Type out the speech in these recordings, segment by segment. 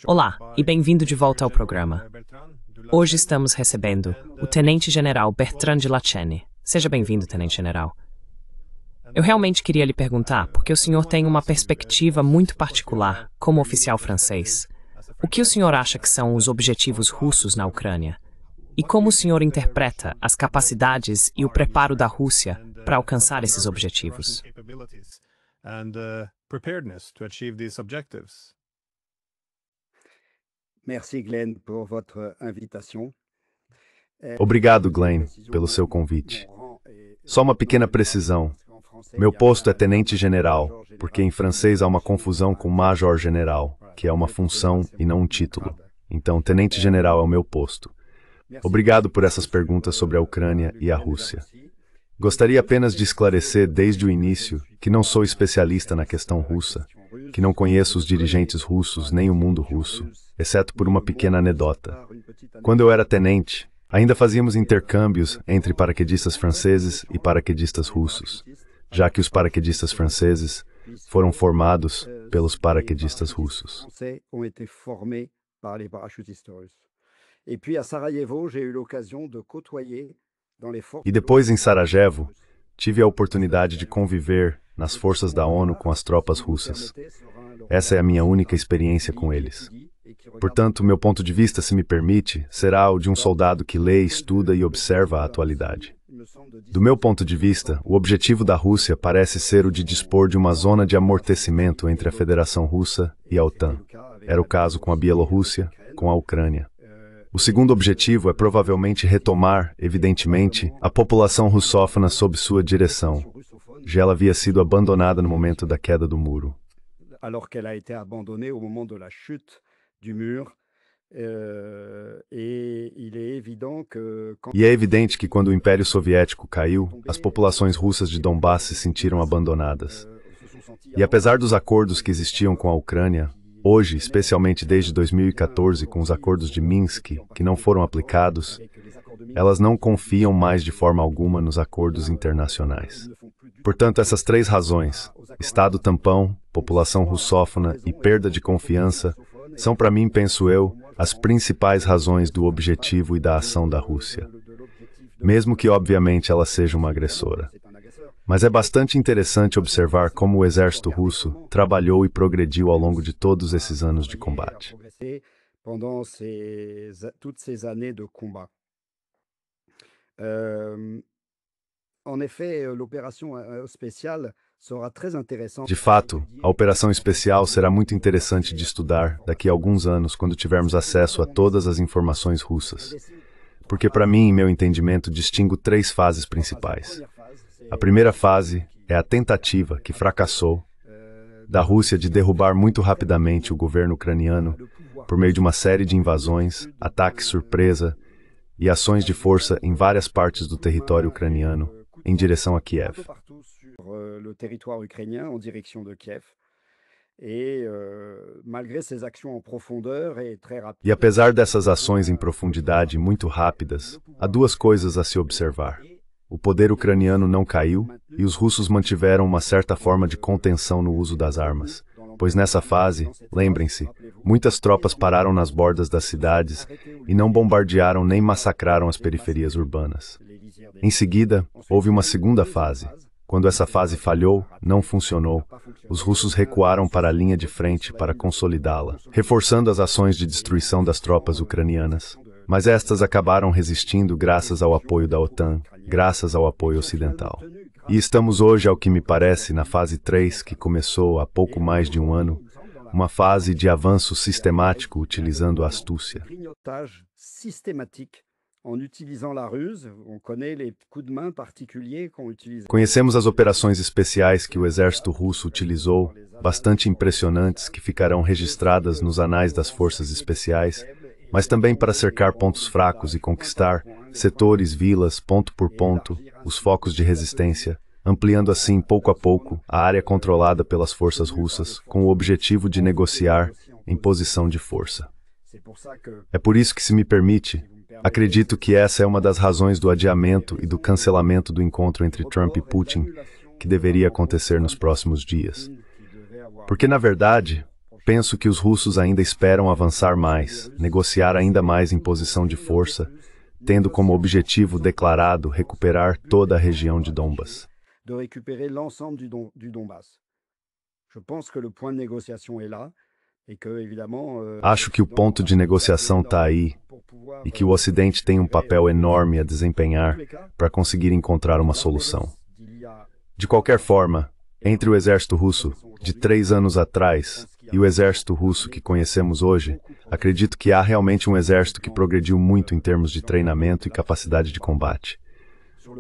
Olá e bem-vindo de volta ao programa. Hoje estamos recebendo o Tenente-General Bertrand de Lachenne. Seja bem-vindo, Tenente-General. Eu realmente queria lhe perguntar, porque o senhor tem uma perspectiva muito particular como oficial francês. O que o senhor acha que são os objetivos russos na Ucrânia? E como o senhor interpreta as capacidades e o preparo da Rússia para alcançar esses objetivos? Merci Glenn por votre invitation. Obrigado, Glenn, pelo seu convite. Só uma pequena precisão. Meu posto é tenente-general, porque em francês há uma confusão com major-general, que é uma função e não um título. Então, tenente-general é o meu posto. Obrigado por essas perguntas sobre a Ucrânia e a Rússia. Gostaria apenas de esclarecer desde o início que não sou especialista na questão russa, que não conheço os dirigentes russos nem o mundo russo, exceto por uma pequena anedota. Quando eu era tenente, ainda fazíamos intercâmbios entre paraquedistas franceses e paraquedistas russos, já que os paraquedistas franceses foram formados pelos paraquedistas russos. E depois, em Sarajevo, tive a oportunidade de conviver nas forças da ONU com as tropas russas. Essa é a minha única experiência com eles. Portanto, meu ponto de vista, se me permite, será o de um soldado que lê, estuda e observa a atualidade. Do meu ponto de vista, o objetivo da Rússia parece ser o de dispor de uma zona de amortecimento entre a Federação Russa e a OTAN. Era o caso com a Bielorrússia, com a Ucrânia. O segundo objetivo é provavelmente retomar, evidentemente, a população russófona sob sua direção. Já ela havia sido abandonada no momento da queda do muro. E é evidente que quando o Império Soviético caiu, as populações russas de Donbass se sentiram abandonadas. E apesar dos acordos que existiam com a Ucrânia, hoje, especialmente desde 2014, com os acordos de Minsk, que não foram aplicados, elas não confiam mais de forma alguma nos acordos internacionais. Portanto, essas três razões, Estado tampão, população russófona e perda de confiança, são para mim, penso eu, as principais razões do objetivo e da ação da Rússia. Mesmo que, obviamente, ela seja uma agressora. Mas é bastante interessante observar como o exército russo trabalhou e progrediu ao longo de todos esses anos de combate. De fato, a operação especial será muito interessante de estudar daqui a alguns anos, quando tivermos acesso a todas as informações russas. Porque, para mim, em meu entendimento, distingo três fases principais. A primeira fase é a tentativa, que fracassou, da Rússia de derrubar muito rapidamente o governo ucraniano por meio de uma série de invasões, ataques surpresa e ações de força em várias partes do território ucraniano em direção a Kiev. E apesar dessas ações em profundidade muito rápidas, há duas coisas a se observar. O poder ucraniano não caiu e os russos mantiveram uma certa forma de contenção no uso das armas, pois nessa fase, lembrem-se, muitas tropas pararam nas bordas das cidades e não bombardearam nem massacraram as periferias urbanas. Em seguida, houve uma segunda fase. Quando essa fase falhou, não funcionou, os russos recuaram para a linha de frente para consolidá-la, reforçando as ações de destruição das tropas ucranianas. Mas estas acabaram resistindo graças ao apoio da OTAN, graças ao apoio ocidental. E estamos hoje, ao que me parece, na fase 3, que começou há pouco mais de um ano, uma fase de avanço sistemático utilizando a astúcia. Conhecemos as operações especiais que o exército russo utilizou, bastante impressionantes, que ficarão registradas nos anais das forças especiais, mas também para cercar pontos fracos e conquistar setores, vilas, ponto por ponto, os focos de resistência, ampliando assim, pouco a pouco, a área controlada pelas forças russas, com o objetivo de negociar em posição de força. É por isso que, se me permite, acredito que essa é uma das razões do adiamento e do cancelamento do encontro entre Trump e Putin, que deveria acontecer nos próximos dias. Porque, na verdade, penso que os russos ainda esperam avançar mais, negociar ainda mais em posição de força, tendo como objetivo declarado recuperar toda a região de Donbas. De récupérer l'ensemble du Donbass. Je pense que le point de négociation est là et que, évidemment, Acho que o ponto de negociação está aí e que o Ocidente tem um papel enorme a desempenhar para conseguir encontrar uma solução. De qualquer forma, entre o exército russo de 3 anos atrás e o exército russo que conhecemos hoje, acredito que há realmente um exército que progrediu muito em termos de treinamento e capacidade de combate.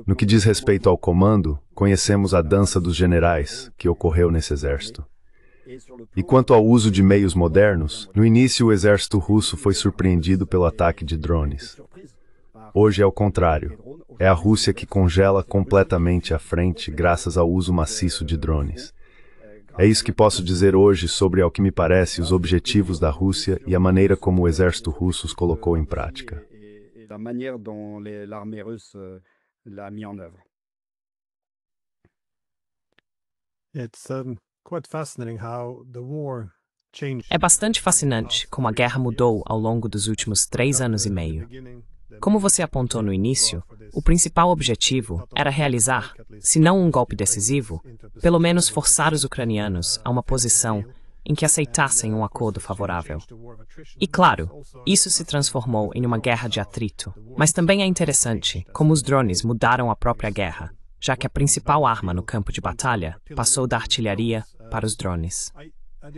No que diz respeito ao comando, conhecemos a dança dos generais que ocorreu nesse exército. E quanto ao uso de meios modernos, no início o exército russo foi surpreendido pelo ataque de drones. Hoje é o contrário. É a Rússia que congela completamente a frente graças ao uso maciço de drones. É isso que posso dizer hoje sobre, ao que me parece, os objetivos da Rússia e a maneira como o exército russo os colocou em prática. La manière dont l'armée russe l'a mis en œuvre. It's quite fascinating how the war changed. É bastante fascinante como a guerra mudou ao longo dos últimos 3 anos e meio. Como você apontou no início, o principal objetivo era realizar, se não um golpe decisivo, pelo menos forçar os ucranianos a uma posição em que aceitassem um acordo favorável. E claro, isso se transformou em uma guerra de atrito, mas também é interessante como os drones mudaram a própria guerra, já que a principal arma no campo de batalha passou da artilharia para os drones.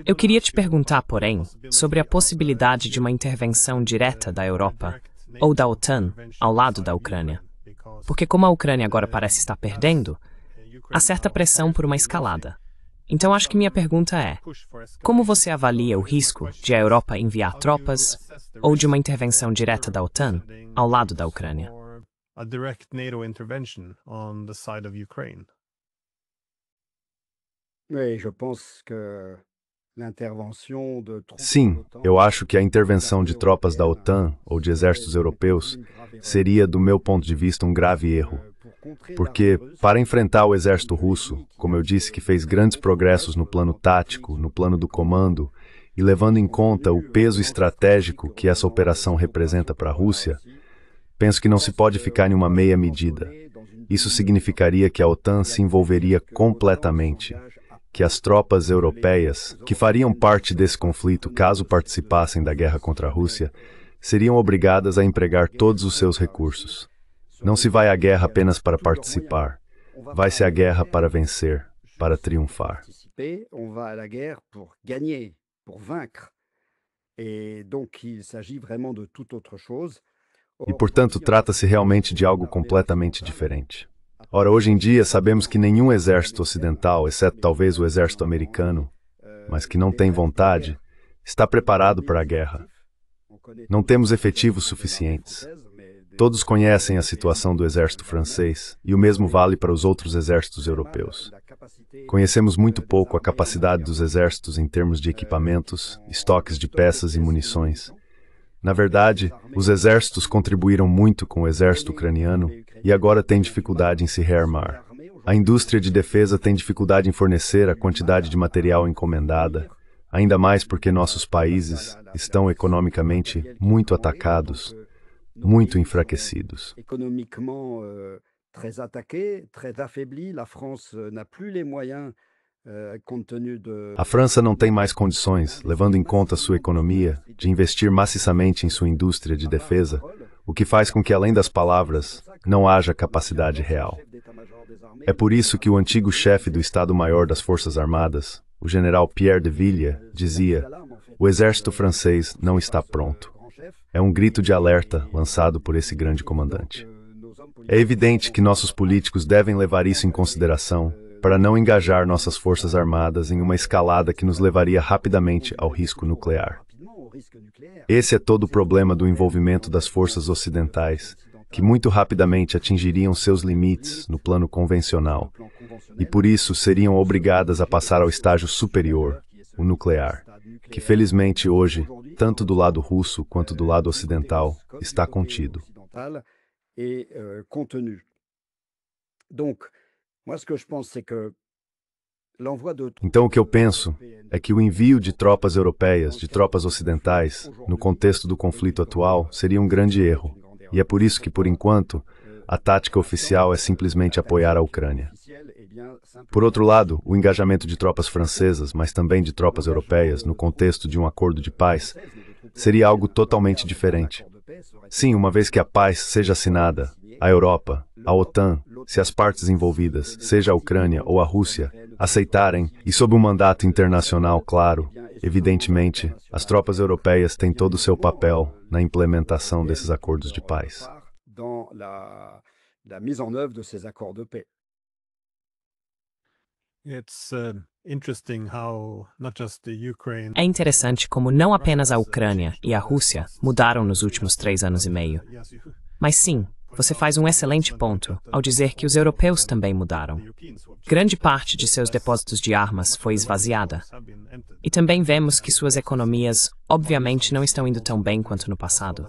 Eu queria te perguntar, porém, sobre a possibilidade de uma intervenção direta da Europa ou da OTAN ao lado da Ucrânia. Porque como a Ucrânia agora parece estar perdendo, há certa pressão por uma escalada. Então acho que minha pergunta é, como você avalia o risco de a Europa enviar tropas ou de uma intervenção direta da OTAN ao lado da Ucrânia? A direct NATO intervention on the side of Ukraine. Oui, je pense que l'intervention de troupes Sim, de l'OTAN, eu acho que a intervenção de tropas da OTAN ou de exércitos europeus seria, do meu ponto de vista, um grave erro. Porque, para enfrentar o exército russo, como eu disse, que fez grandes progressos no plano tático, no plano do comando, e levando em conta o peso estratégico que essa operação representa para a Rússia, penso que não se pode ficar em uma meia medida. Isso significaria que a OTAN se envolveria completamente, que as tropas europeias, que fariam parte desse conflito caso participassem da guerra contra a Rússia, seriam obrigadas a empregar todos os seus recursos. Não se vai à guerra apenas para participar, vai-se à guerra para vencer, para triunfar. On va à la guerre pour gagner, pour vaincre. Et donc il s'agit vraiment de toute autre chose. E, portanto, trata-se realmente de algo completamente diferente. Ora, hoje em dia, sabemos que nenhum exército ocidental, exceto talvez o exército americano, mas que não tem vontade, está preparado para a guerra. Não temos efetivos suficientes. Todos conhecem a situação do exército francês, e o mesmo vale para os outros exércitos europeus. Conhecemos muito pouco a capacidade dos exércitos em termos de equipamentos, estoques de peças e munições. Na verdade, os exércitos contribuíram muito com o exército ucraniano e agora têm dificuldade em se rearmar. A indústria de defesa tem dificuldade em fornecer a quantidade de material encomendada, ainda mais porque nossos países estão economicamente muito atacados, muito enfraquecidos. Économiquement très attaqué, très affaibli, la France n'a plus les moyens compte tenu de A França não tem mais condições, levando em conta sua economia, de investir maciçamente em sua indústria de defesa, o que faz com que, além das palavras, não haja capacidade real. É por isso que o antigo chefe do Estado-Maior das Forças Armadas, o general Pierre de Villiers, dizia: "O exército francês não está pronto." É um grito de alerta lançado por esse grande comandante. É evidente que nossos políticos devem levar isso em consideração para não engajar nossas forças armadas em uma escalada que nos levaria rapidamente ao risco nuclear. Esse é todo o problema do envolvimento das forças ocidentais, que muito rapidamente atingiriam seus limites no plano convencional, e por isso seriam obrigadas a passar ao estágio superior, o nuclear, que felizmente hoje, tanto do lado russo quanto do lado ocidental, está contido. Et contenu. Donc, moi ce que je pense c'est que l'envoi de Então o que eu penso é que o envio de tropas europeias, de tropas ocidentais, no contexto do conflito atual, seria um grande erro. E é por isso que, por enquanto, a tática oficial é simplesmente apoiar a Ucrânia. Por outro lado, o engajamento de tropas francesas, mas também de tropas europeias, no contexto de um acordo de paz, seria algo totalmente diferente. Sim, uma vez que a paz seja assinada, a Europa, a OTAN, se as partes envolvidas, seja a Ucrânia ou a Rússia, aceitarem, e sob um mandato internacional claro, evidentemente, as tropas europeias têm todo o seu papel na implementação desses acordos de paz. É interessante como não apenas a Ucrânia e a Rússia mudaram nos últimos 3 anos e meio, mas sim, você faz um excelente ponto ao dizer que os europeus também mudaram. Grande parte de seus depósitos de armas foi esvaziada. E também vemos que suas economias, obviamente, não estão indo tão bem quanto no passado.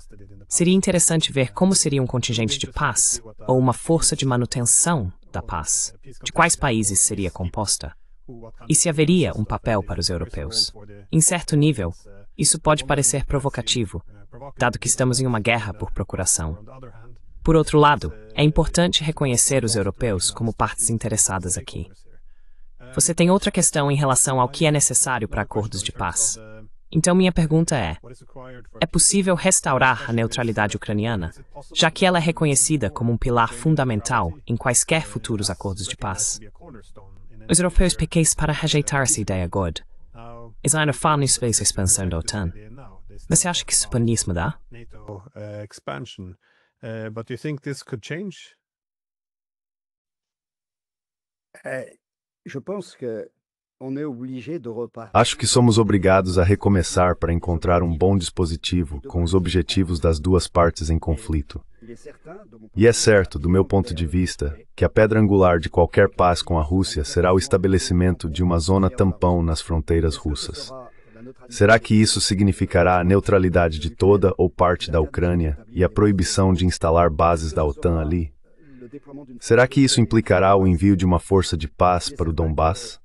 Seria interessante ver como seria um contingente de paz, ou uma força de manutenção da paz. De quais países seria composta? E se haveria um papel para os europeus? Em certo nível, isso pode parecer provocativo, dado que estamos em uma guerra por procuração. Por outro lado, é importante reconhecer os europeus como partes interessadas aqui. Você tem outra questão em relação ao que é necessário para acordos de paz. Então minha pergunta é possível restaurar a neutralidade ucraniana, já que ela é reconhecida como um pilar fundamental em quaisquer futuros acordos de paz? Os europeus pequeis para rejeitar essa ideia agora. Isso ainda faz nisso a expansão da OTAN. Você acha que isso pode mudar? But you think this could change? Acho que somos obrigados a recomeçar para encontrar um bom dispositivo com os objetivos das duas partes em conflito. E é certo, do meu ponto de vista, que a pedra angular de qualquer paz com a Rússia será o estabelecimento de uma zona tampão nas fronteiras russas. Será que isso significará a neutralidade de toda ou parte da Ucrânia e a proibição de instalar bases da OTAN ali? Será que isso implicará o envio de uma força de paz para o Donbass?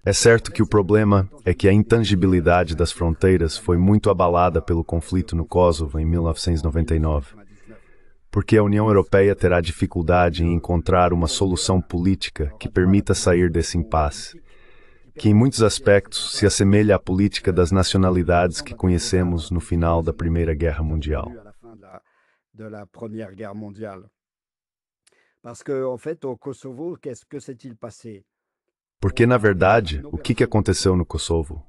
É certo que o problema é que a intangibilidade das fronteiras foi muito abalada pelo conflito no Kosovo em 1999, porque a União Europeia terá dificuldade em encontrar uma solução política que permita sair desse impasse, que em muitos aspectos se assemelha à política das nacionalidades que conhecemos no final da Primeira Guerra Mundial. Porque, na verdade, o que aconteceu no Kosovo?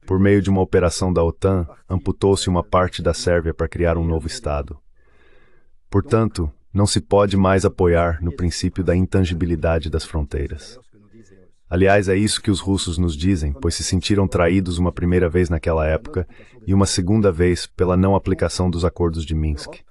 Por meio de uma operação da OTAN, amputou-se uma parte da Sérvia para criar um novo Estado. Portanto, não se pode mais apoiar no princípio da intangibilidade das fronteiras. Aliás, é isso que os russos nos dizem, pois se sentiram traídos uma primeira vez naquela época e uma segunda vez pela não aplicação dos acordos de Minsk.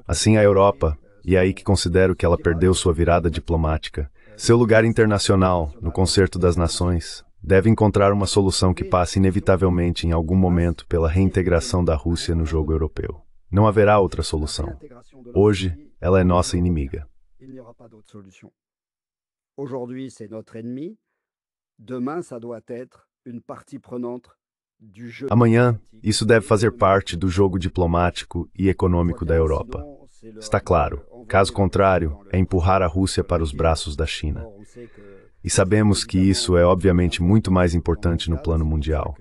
Assim, a Europa, e é aí que considero que ela perdeu sua virada diplomática, seu lugar internacional, no concerto das nações, deve encontrar uma solução que passe inevitavelmente em algum momento pela reintegração da Rússia no jogo europeu. Não haverá outra solução. Hoje, ela é nossa inimiga. Aujourd'hui, c'est notre ennemi. Demain, ça doit être une partie prenante du jeu. Amanhã, isso deve fazer parte do jogo diplomático e econômico da Europa. Está claro. Caso contrário, é empurrar a Rússia para os braços da China. E sabemos que isso é obviamente muito mais importante no plano mundial.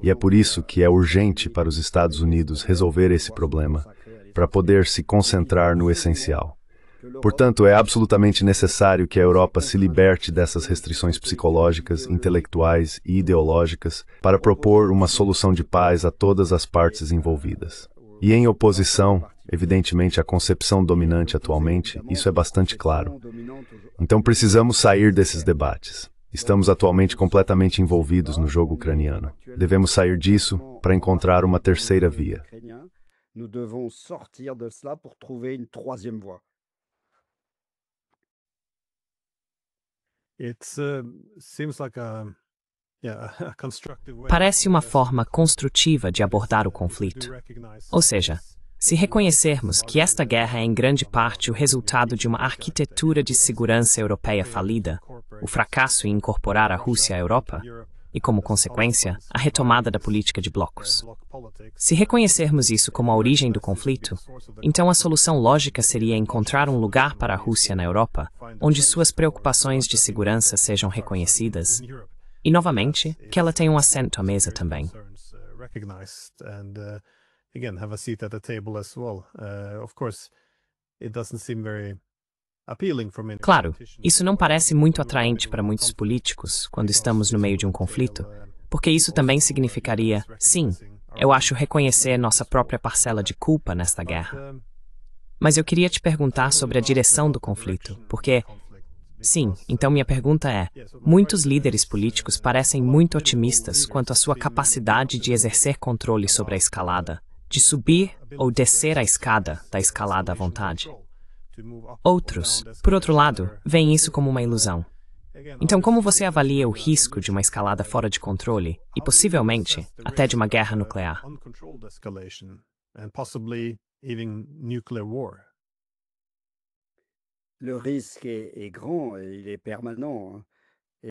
E é por isso que é urgente para os Estados Unidos resolver esse problema, para poder se concentrar no essencial. Portanto, é absolutamente necessário que a Europa se liberte dessas restrições psicológicas, intelectuais e ideológicas para propor uma solução de paz a todas as partes envolvidas. E em oposição, evidentemente, à concepção dominante atualmente, isso é bastante claro. Então precisamos sair desses debates. Estamos atualmente completamente envolvidos no jogo ucraniano. Devemos sair disso para encontrar uma terceira via. Nous devons sortir de cela pour trouver une troisième voie. Parece uma forma construtiva de abordar o conflito. Ou seja, se reconhecermos que esta guerra é em grande parte o resultado de uma arquitetura de segurança europeia falida, o fracasso em incorporar a Rússia à Europa, e, como consequência, a retomada da política de blocos. Se reconhecermos isso como a origem do conflito, então a solução lógica seria encontrar um lugar para a Rússia na Europa, onde suas preocupações de segurança sejam reconhecidas, e, novamente, que ela tenha um assento à mesa também. Claro, isso não parece muito atraente para muitos políticos quando estamos no meio de um conflito, porque isso também significaria, sim, eu acho reconhecer nossa própria parcela de culpa nesta guerra. Mas eu queria te perguntar sobre a direção do conflito, porque, sim, então minha pergunta é, muitos líderes políticos parecem muito otimistas quanto à sua capacidade de exercer controle sobre a escalada, de subir ou descer a escada da escalada à vontade. Outros, por outro lado, veem isso como uma ilusão. Então, como você avalia o risco de uma escalada fora de controle e, possivelmente, até de uma guerra nuclear?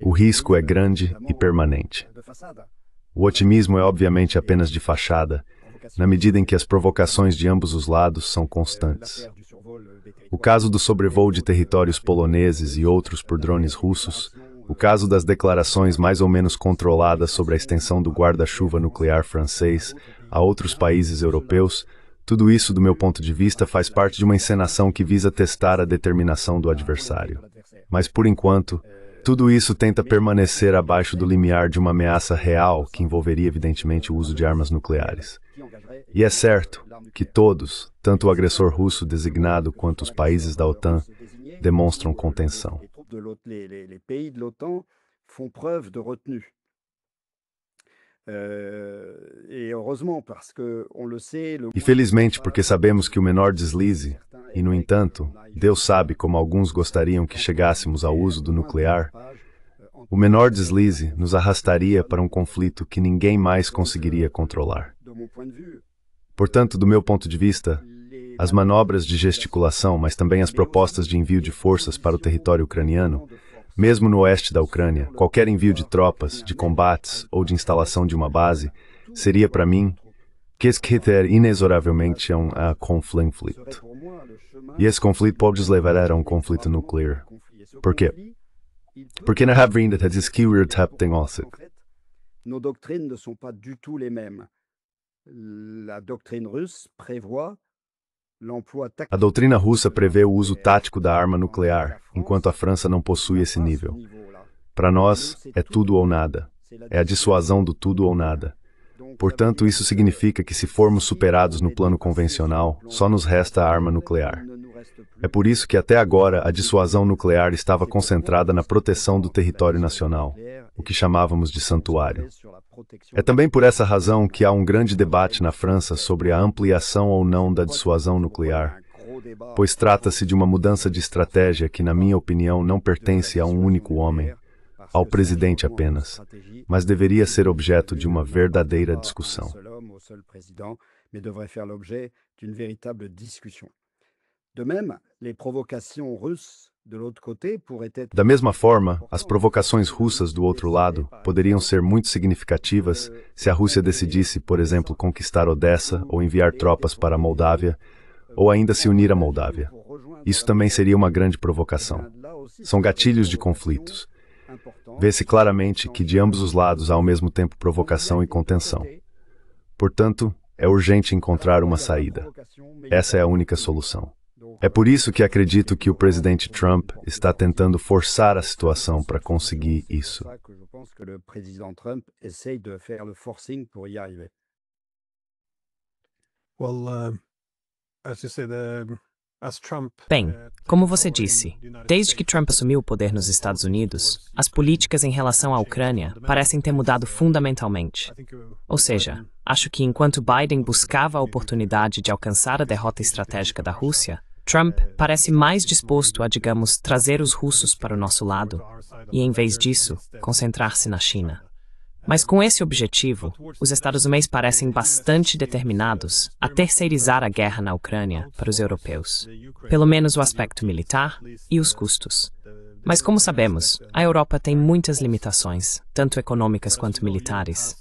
O risco é grande e permanente. O otimismo é obviamente apenas de fachada, na medida em que as provocações de ambos os lados são constantes. O caso do sobrevoo de territórios poloneses e outros por drones russos, o caso das declarações mais ou menos controladas sobre a extensão do guarda-chuva nuclear francês a outros países europeus, tudo isso, do meu ponto de vista, faz parte de uma encenação que visa testar a determinação do adversário. Mas, por enquanto, tudo isso tenta permanecer abaixo do limiar de uma ameaça real que envolveria, evidentemente, o uso de armas nucleares. E é certo que todos, tanto o agressor russo designado quanto os países da OTAN, demonstram contenção. E felizmente, porque sabemos que o menor deslize, e no entanto, Deus sabe como alguns gostariam que chegássemos ao uso do nuclear, o menor deslize nos arrastaria para um conflito que ninguém mais conseguiria controlar. Portanto, do meu ponto de vista, as manobras de gesticulação, mas também as propostas de envio de forças para o território ucraniano, mesmo no oeste da Ucrânia, qualquer envio de tropas, de combates ou de instalação de uma base, seria para mim que inexoravelmente a um conflito. E esse conflito pode nos levar a um conflito nuclear. Por quê? Porque nos doctrines ne sont pas du tout les mêmes. A doutrina russa prevê o uso tático da arma nuclear, enquanto a França não possui esse nível. Para nós, é tudo ou nada. É a dissuasão do tudo ou nada. Portanto, isso significa que se formos superados no plano convencional, só nos resta a arma nuclear. É por isso que até agora a dissuasão nuclear estava concentrada na proteção do território nacional, o que chamávamos de santuário. É também por essa razão que há um grande debate na França sobre a ampliação ou não da dissuasão nuclear, pois trata-se de uma mudança de estratégia que, na minha opinião, não pertence a um único homem, ao presidente apenas, mas deveria ser objeto de uma verdadeira discussão. Da mesma forma, as provocações russas do outro lado poderiam ser muito significativas se a Rússia decidisse, por exemplo, conquistar Odessa ou enviar tropas para a Moldávia, ou ainda se unir à Moldávia. Isso também seria uma grande provocação. São gatilhos de conflitos. Vê-se claramente que de ambos os lados há ao mesmo tempo provocação e contenção. Portanto, é urgente encontrar uma saída. Essa é a única solução. É por isso que acredito que o presidente Trump está tentando forçar a situação para conseguir isso. Bem, como você disse, desde que Trump assumiu o poder nos Estados Unidos, as políticas em relação à Ucrânia parecem ter mudado fundamentalmente. Ou seja, acho que enquanto Biden buscava a oportunidade de alcançar a derrota estratégica da Rússia, Trump parece mais disposto a, digamos, trazer os russos para o nosso lado e, em vez disso, concentrar-se na China. Mas com esse objetivo, os Estados Unidos parecem bastante determinados a terceirizar a guerra na Ucrânia para os europeus, pelo menos o aspecto militar e os custos. Mas como sabemos, a Europa tem muitas limitações, tanto econômicas quanto militares.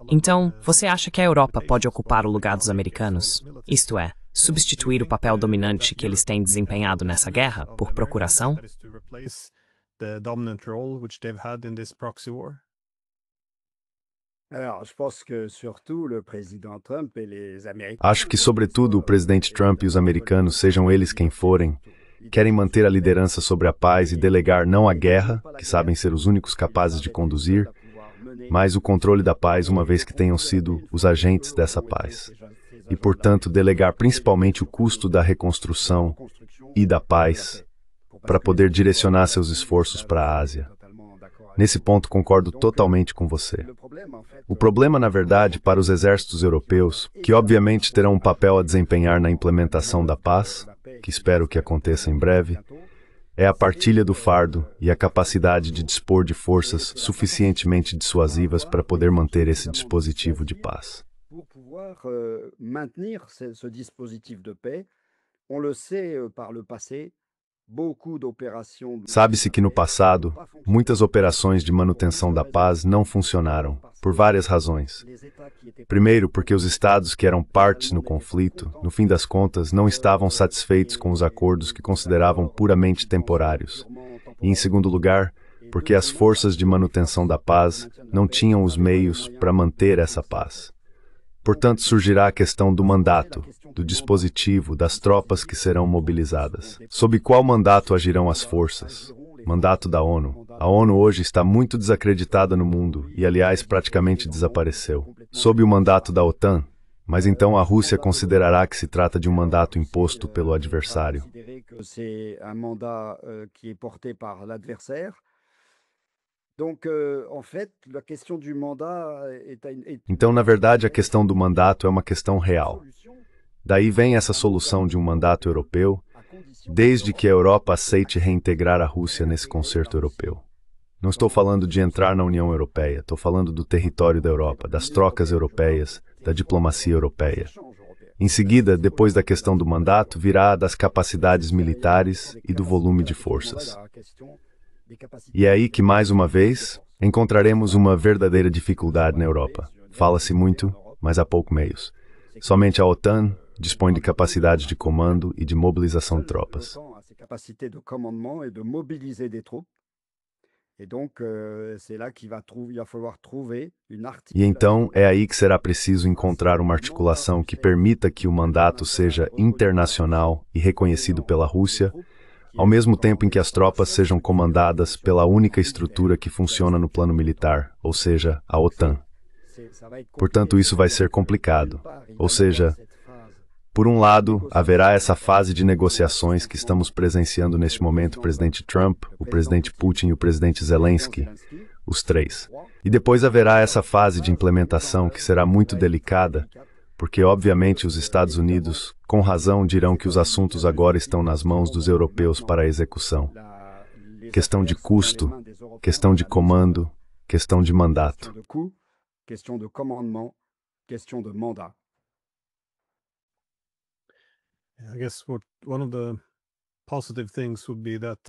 Então, você acha que a Europa pode ocupar o lugar dos americanos? Isto é, substituir o papel dominante que eles têm desempenhado nessa guerra por procuração? Acho que, sobretudo, o presidente Trump e os americanos, sejam eles quem forem, querem manter a liderança sobre a paz e delegar não a guerra, que sabem ser os únicos capazes de conduzir, mas o controle da paz, uma vez que tenham sido os agentes dessa paz. E, portanto, delegar principalmente o custo da reconstrução e da paz para poder direcionar seus esforços para a Ásia. Nesse ponto, concordo totalmente com você. O problema, na verdade, para os exércitos europeus, que obviamente terão um papel a desempenhar na implementação da paz, que espero que aconteça em breve, é a partilha do fardo e a capacidade de dispor de forças suficientemente dissuasivas para poder manter esse dispositivo de paz. Sabe-se que no passado, muitas operações de manutenção da paz não funcionaram, por várias razões. Primeiro, porque os estados que eram partes no conflito, no fim das contas, não estavam satisfeitos com os acordos que consideravam puramente temporários. E, em segundo lugar, porque as forças de manutenção da paz não tinham os meios para manter essa paz. Portanto, surgirá a questão do mandato, do dispositivo, das tropas que serão mobilizadas. Sob qual mandato agirão as forças? Mandato da ONU. A ONU hoje está muito desacreditada no mundo e, aliás, praticamente desapareceu. Sob o mandato da OTAN, mas então a Rússia considerará que se trata de um mandato imposto pelo adversário. Então, na verdade, a questão do mandato é uma questão real. Daí vem essa solução de um mandato europeu, desde que a Europa aceite reintegrar a Rússia nesse concerto europeu. Não estou falando de entrar na União Europeia, estou falando do território da Europa, das trocas europeias, da diplomacia europeia. Em seguida, depois da questão do mandato, virá a das capacidades militares e do volume de forças. E é aí que, mais uma vez, encontraremos uma verdadeira dificuldade na Europa. Fala-se muito, mas há pouco meios. Somente a OTAN dispõe de capacidade de comando e de mobilização de tropas. E então é aí que será preciso encontrar uma articulação que permita que o mandato seja internacional e reconhecido pela Rússia, ao mesmo tempo em que as tropas sejam comandadas pela única estrutura que funciona no plano militar, ou seja, a OTAN. Portanto, isso vai ser complicado. Ou seja, por um lado, haverá essa fase de negociações que estamos presenciando neste momento, o presidente Trump, o presidente Putin e o presidente Zelensky, os três. E depois haverá essa fase de implementação que será muito delicada, porque, obviamente, os Estados Unidos, com razão, dirão que os assuntos agora estão nas mãos dos europeus para a execução. Questão de custo, questão de comando, questão de mandato. Questão de commandement, questão de mandat.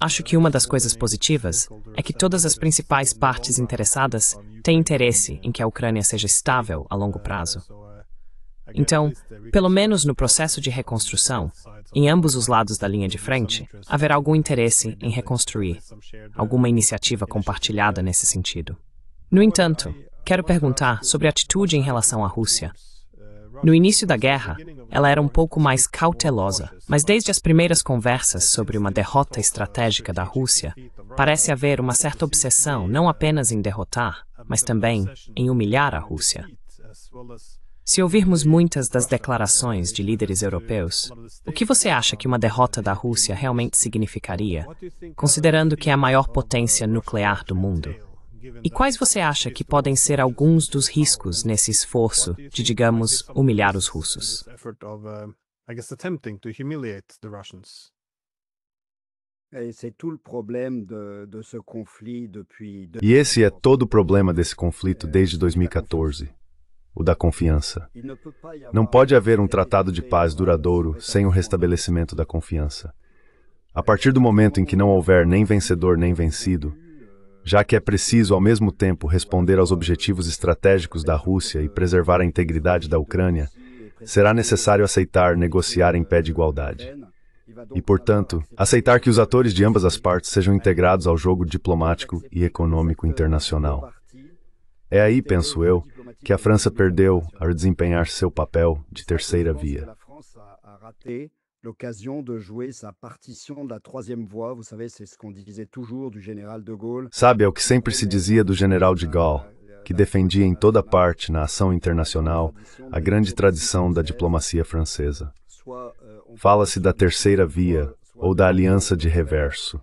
Acho que uma das coisas positivas é que todas as principais partes interessadas têm interesse em que a Ucrânia seja estável a longo prazo. Então, pelo menos no processo de reconstrução, em ambos os lados da linha de frente, haverá algum interesse em reconstruir, alguma iniciativa compartilhada nesse sentido. No entanto, quero perguntar sobre a atitude em relação à Rússia. No início da guerra, ela era um pouco mais cautelosa, mas desde as primeiras conversas sobre uma derrota estratégica da Rússia, parece haver uma certa obsessão não apenas em derrotar, mas também em humilhar a Rússia. Se ouvirmos muitas das declarações de líderes europeus, o que você acha que uma derrota da Rússia realmente significaria, considerando que é a maior potência nuclear do mundo? E quais você acha que podem ser alguns dos riscos nesse esforço de, digamos, humilhar os russos? E esse é todo o problema desse conflito desde 2014, o da confiança. Não pode haver um tratado de paz duradouro sem o restabelecimento da confiança. A partir do momento em que não houver nem vencedor nem vencido, já que é preciso ao mesmo tempo responder aos objetivos estratégicos da Rússia e preservar a integridade da Ucrânia, será necessário aceitar negociar em pé de igualdade. E, portanto, aceitar que os atores de ambas as partes sejam integrados ao jogo diplomático e econômico internacional. É aí, penso eu, que a França perdeu ao desempenhar seu papel de terceira via. L'occasion de jouer sa partition de la troisième voie, vous savez, c'est ce qu'on disait toujours du général de Gaulle. Sabe, é o que sempre se dizia do general de Gaulle, que defendia em toda parte, na ação internacional, a grande tradição da diplomacia francesa. Fala-se da terceira via, ou da aliança de reverso.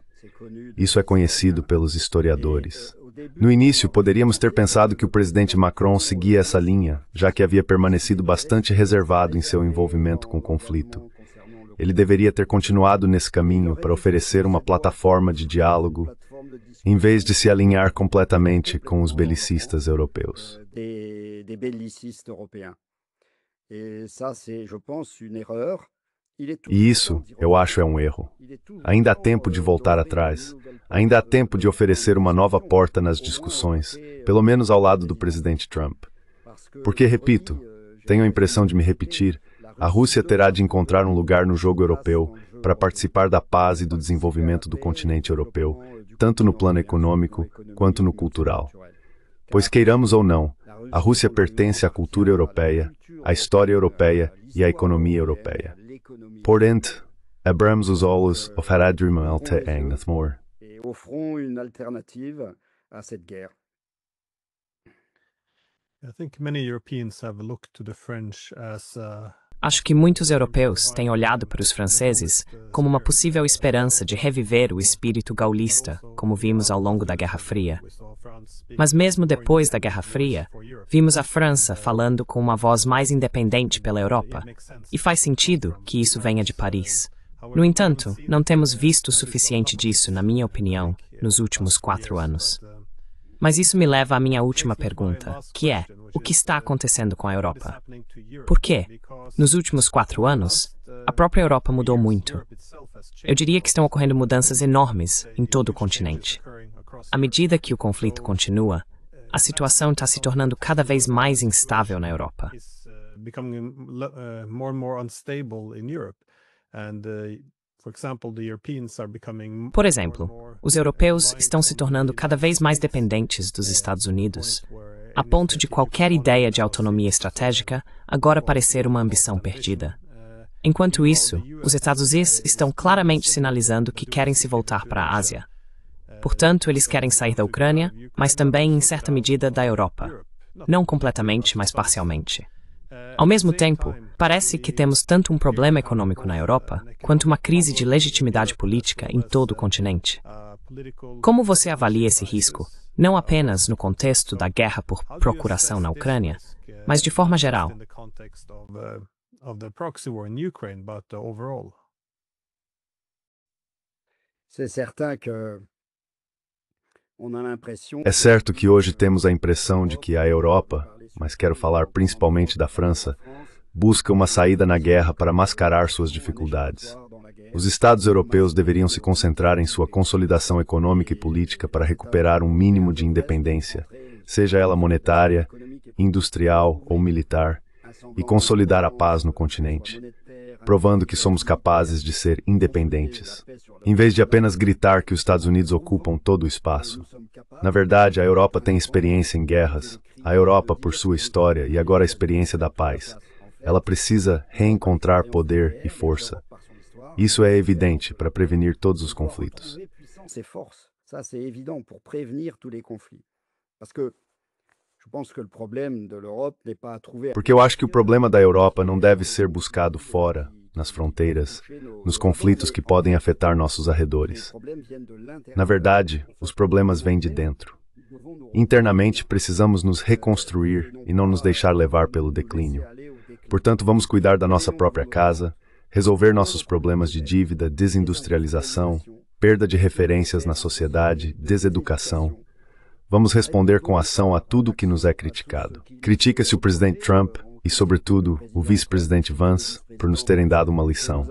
Isso é conhecido pelos historiadores. No início, poderíamos ter pensado que o presidente Macron seguia essa linha, já que havia permanecido bastante reservado em seu envolvimento com o conflito. Ele deveria ter continuado nesse caminho para oferecer uma plataforma de diálogo, em vez de se alinhar completamente com os belicistas europeus. Des bellicistes européens. Et ça, c'est, je pense, une erreur. E isso, eu acho, é um erro. Ainda há tempo de voltar atrás. Ainda há tempo de oferecer uma nova porta nas discussões, pelo menos ao lado do presidente Trump. Porque, repito, tenho a impressão de me repetir, a Rússia terá de encontrar um lugar no jogo europeu para participar da paz e do desenvolvimento do continente europeu, tanto no plano econômico quanto no cultural. Pois queiramos ou não, a Rússia pertence à cultura europeia, à história europeia e à economia europeia. Portanto, abramos os olhos of Haradrimalte Angnathmore. Et offrons une alternative à cette guerre. I think many Europeans have looked to the French as Acho que muitos europeus têm olhado para os franceses como uma possível esperança de reviver o espírito gaulista, como vimos ao longo da Guerra Fria. Mas mesmo depois da Guerra Fria, vimos a França falando com uma voz mais independente pela Europa, e faz sentido que isso venha de Paris. No entanto, não temos visto o suficiente disso, na minha opinião, nos últimos 4 anos. Mas isso me leva à minha última pergunta, que é, o que está acontecendo com a Europa? Por quê? Nos últimos 4 anos, a própria Europa mudou muito. Eu diria que estão ocorrendo mudanças enormes em todo o continente. À medida que o conflito continua, a situação está se tornando cada vez mais instável na Europa. Por exemplo, os europeus estão se tornando cada vez mais dependentes dos Estados Unidos, a ponto de qualquer ideia de autonomia estratégica agora parecer uma ambição perdida. Enquanto isso, os Estados Unidos estão claramente sinalizando que querem se voltar para a Ásia. Portanto, eles querem sair da Ucrânia, mas também, em certa medida, da Europa. Não completamente, mas parcialmente. Ao mesmo tempo, parece que temos tanto um problema econômico na Europa, quanto uma crise de legitimidade política em todo o continente. Como você avalia esse risco, não apenas no contexto da guerra por procuração na Ucrânia, mas de forma geral? É certo que hoje temos a impressão de que a Europa, mas quero falar principalmente da França, busca uma saída na guerra para mascarar suas dificuldades. Os Estados europeus deveriam se concentrar em sua consolidação econômica e política para recuperar um mínimo de independência, seja ela monetária, industrial ou militar, e consolidar a paz no continente, provando que somos capazes de ser independentes, em vez de apenas gritar que os Estados Unidos ocupam todo o espaço. Na verdade, a Europa tem experiência em guerras, a Europa por sua história e agora a experiência da paz. Ela precisa reencontrar poder e força. Isso é evidente para prevenir todos os conflitos. Porque eu acho que o problema da Europa não deve ser buscado fora, nas fronteiras, nos conflitos que podem afetar nossos arredores. Na verdade, os problemas vêm de dentro. Internamente, precisamos nos reconstruir e não nos deixar levar pelo declínio. Portanto, vamos cuidar da nossa própria casa, resolver nossos problemas de dívida, desindustrialização, perda de referências na sociedade, deseducação. Vamos responder com ação a tudo o que nos é criticado. Critica-se o presidente Trump e, sobretudo, o vice-presidente Vance por nos terem dado uma lição.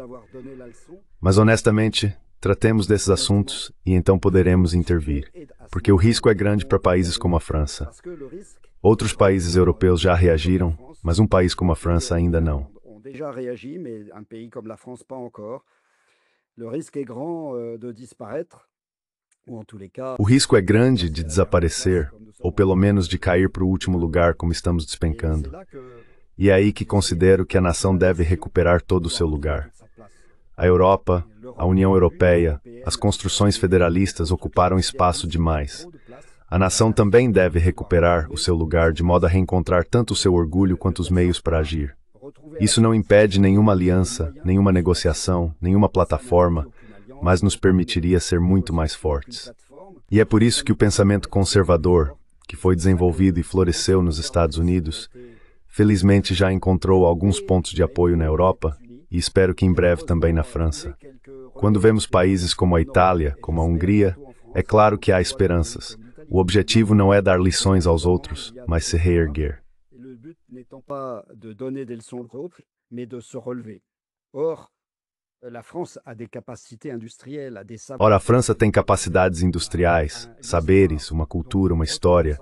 Mas, honestamente, Tratemos desses assuntos e então poderemos intervir, porque o risco é grande para países como a França. Outros países europeus já reagiram, mas um país como a França ainda não. Déjà réagi, mais un pays comme la France pas encore. Le risque est grand de disparaître, ou en tous les cas. O risco é grande de desaparecer, ou pelo menos de cair para o último lugar como estamos despencando. E é aí que considero que a nação deve recuperar todo o seu lugar. A Europa, a União Europeia, as construções federalistas ocuparam espaço demais. A nação também deve recuperar o seu lugar de modo a reencontrar tanto o seu orgulho quanto os meios para agir. Isso não impede nenhuma aliança, nenhuma negociação, nenhuma plataforma, mas nos permitiria ser muito mais fortes. E é por isso que o pensamento conservador, que foi desenvolvido e floresceu nos Estados Unidos, felizmente já encontrou alguns pontos de apoio na Europa e espero que em breve também na França. Quando vemos países como a Itália, como a Hungria, é claro que há esperanças. O objetivo não é dar lições aos outros, mas se reerguer. Le but n'étant pas de donner des leçons aux autres, mais de se relever. Or, la France a des capacités industrielles, a des savoirs. Ora, a França tem capacidades industriais, saberes, uma cultura, uma história.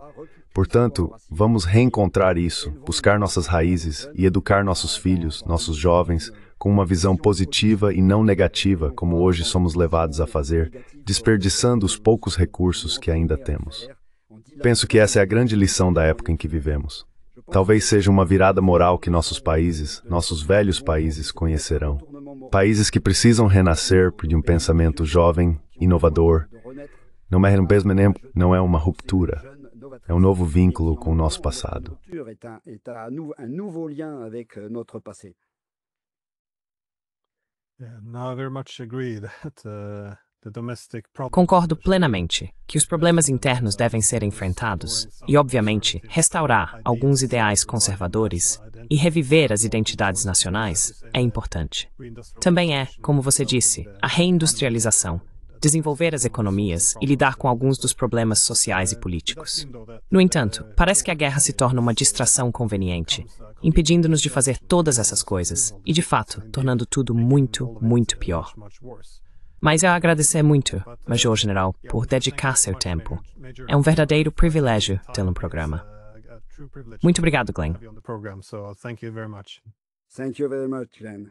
Portanto, vamos reencontrar isso, buscar nossas raízes e educar nossos filhos, nossos jovens, com uma visão positiva e não negativa, como hoje somos levados a fazer, desperdiçando os poucos recursos que ainda temos. Penso que essa é a grande lição da época em que vivemos. Talvez seja uma virada moral que nossos países, nossos velhos países, conhecerão. Países que precisam renascer de um pensamento jovem, inovador. Não é uma ruptura. É um novo vínculo com o nosso passado. Concordo plenamente que os problemas internos devem ser enfrentados e, obviamente, restaurar alguns ideais conservadores e reviver as identidades nacionais é importante. Também é, como você disse, a reindustrialização, desenvolver as economias e lidar com alguns dos problemas sociais e políticos. No entanto, parece que a guerra se torna uma distração conveniente, impedindo-nos de fazer todas essas coisas e, de fato, tornando tudo muito, muito pior. Mas eu agradecer muito, Major General, por dedicar seu tempo. É um verdadeiro privilégio tê-lo no programa. Muito obrigado, Glenn. Thank you very much, Glenn.